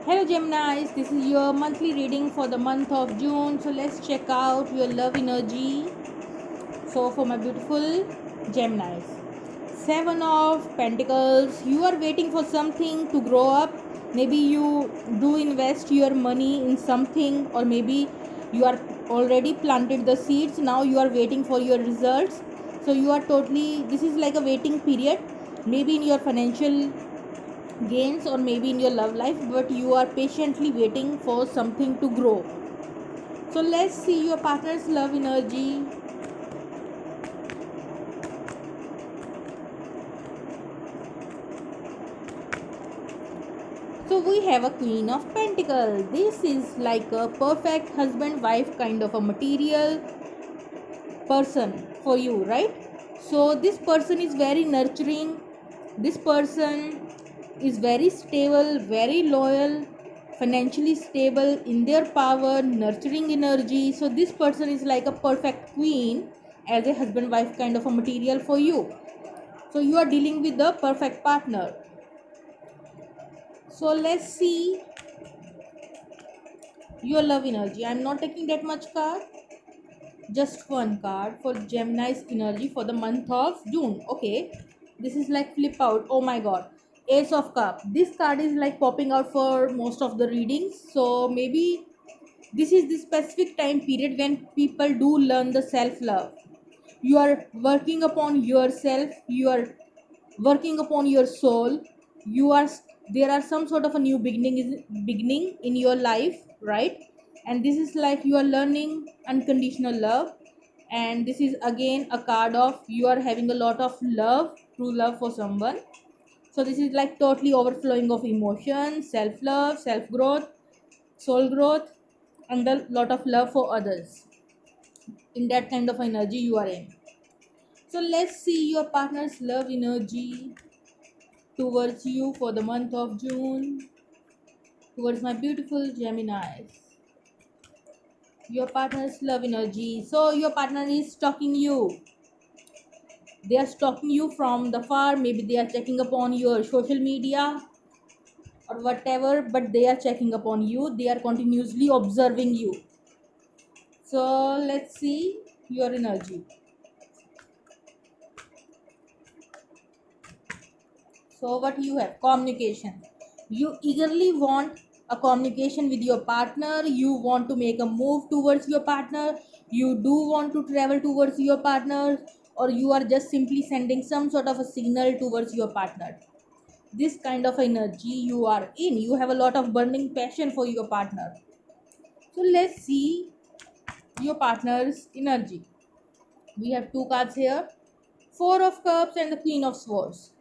Hello Geminis, this is your monthly reading for the month of June. So let's check out your love energy. So for my beautiful Geminis, Seven of Pentacles, you are waiting for something to grow up. Maybe you do invest your money in something, or maybe you are already planted the seeds. Now you are waiting for your results. So you are totally, this is like a waiting period. Maybe in your financial gains or maybe in your love life, but you are patiently waiting for something to grow. So let's see your partner's love energy. So we have a Queen of Pentacles. This is like a perfect husband wife kind of a material person for you, right? So this person is very nurturing. This person is very stable, very loyal, financially stable, in their power, nurturing energy. So this person is like a perfect queen as a husband wife kind of a material for you. So you are dealing with the perfect partner. So let's see your love energy. I'm not taking that much card, just one card for Gemini's energy for the month of June. Okay, this is like flip out. Oh my god, Ace of Cup. This card is like popping out for most of the readings. So maybe this is the specific time period when people do learn the self love. You are working upon yourself. You are working upon your soul. You are, there are some sort of a new beginning in your life, right? And this is like you are learning unconditional love. And this is again a card of you are having a lot of love, true love for someone. So this is like totally overflowing of emotion, self love, self growth, soul growth, and a lot of love for others. In that kind of energy you are in. So let's see your partner's love energy towards you for the month of June, towards my beautiful Geminis. Your partner's love energy. So your partner is stalking you. They are stalking you from the far. Maybe they are checking upon your social media or whatever, but they are checking upon you. They are continuously observing you. So let's see your energy. So what you have? Communication. You eagerly want a communication with your partner. You want to make a move towards your partner. You do want to travel towards your partner, or you are just simply sending some sort of a signal towards your partner. This kind of energy you are in. You have a lot of burning passion for your partner. So let's see your partner's energy. We have two cards here. Four of Cups and the Queen of Swords.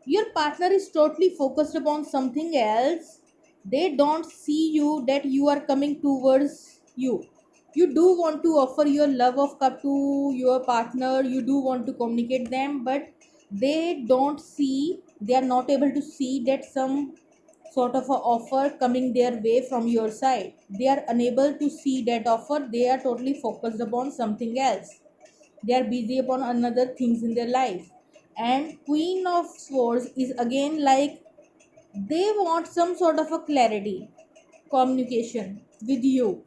Your partner is totally focused upon something else. They don't see you that you are coming towards you. You do want to offer your love of cup to your partner. You do want to communicate them, but they don't see, they are not able to see that some sort of a offer coming their way from your side. They are unable to see that offer. They are totally focused upon something else. They are busy upon another things in their life. And Queen of Swords is again like they want some sort of a clarity, communication with you.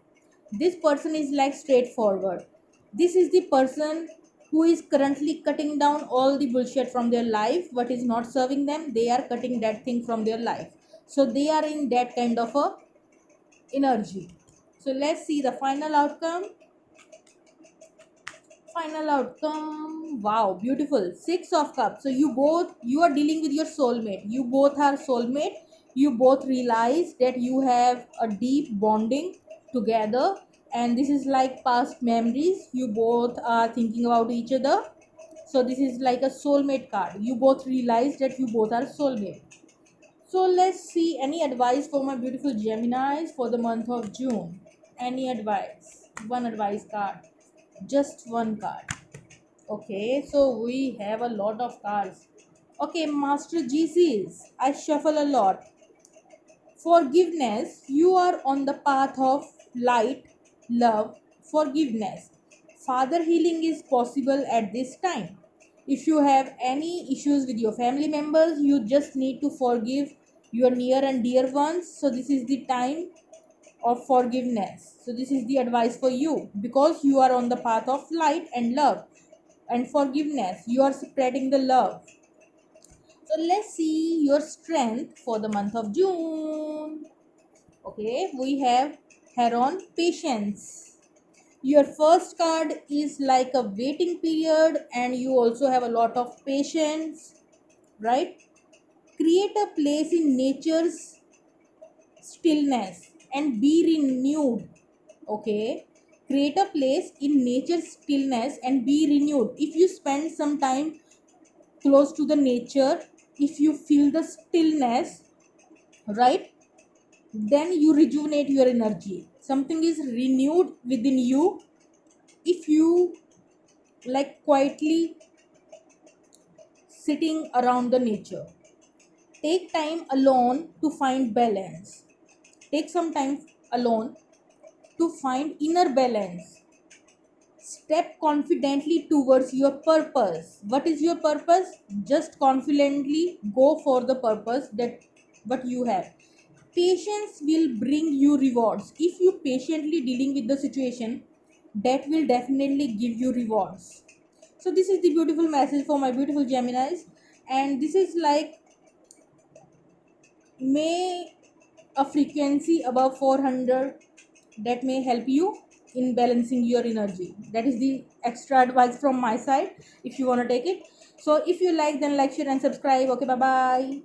This person is like straightforward. This is the person who is currently cutting down all the bullshit from their life, what is not serving them. They are cutting that thing from their life. So they are in that kind of a energy. So let's see the final outcome. Final outcome, wow, beautiful. Six of Cups. So you are dealing with your soulmate. You both are soulmate. You both realize that you have a deep bonding together, and this is like past memories. You both are thinking about each other. So this is like a soulmate card. You both realize that you both are soulmate. So let's see any advice for my beautiful Geminis for the month of June. Any advice? One advice card. Just one card. Okay, so we have a lot of cards. Okay, Master GCs. I shuffle a lot. Forgiveness. You are on the path of light, love, forgiveness. Father healing is possible at this time. If you have any issues with your family members, you just need to forgive your near and dear ones. So this is the time of forgiveness. So this is the advice for you, because you are on the path of light and love and forgiveness. You are spreading the love. So let's see your strength for the month of June. Okay, we have Heron, patience. Your first card is like a waiting period, and you also have a lot of patience, right? Create a place in nature's stillness and be renewed. Okay, create a place in nature's stillness and be renewed. If you spend some time close to the nature, if you feel the stillness, right, then you rejuvenate your energy. Something is renewed within you if you like quietly sitting around the nature. Take time alone to find balance. Take some time alone to find inner balance. Step confidently towards your purpose. What is your purpose? Just confidently go for the purpose that what you have. Patience will bring you rewards. If you patiently dealing with the situation, that will definitely give you rewards. So this is the beautiful message for my beautiful Geminis, and this is like, may a frequency above 400, that may help you in balancing your energy. That is the extra advice from my side if you want to take it. So if you like, then like, share and subscribe. Okay, bye bye.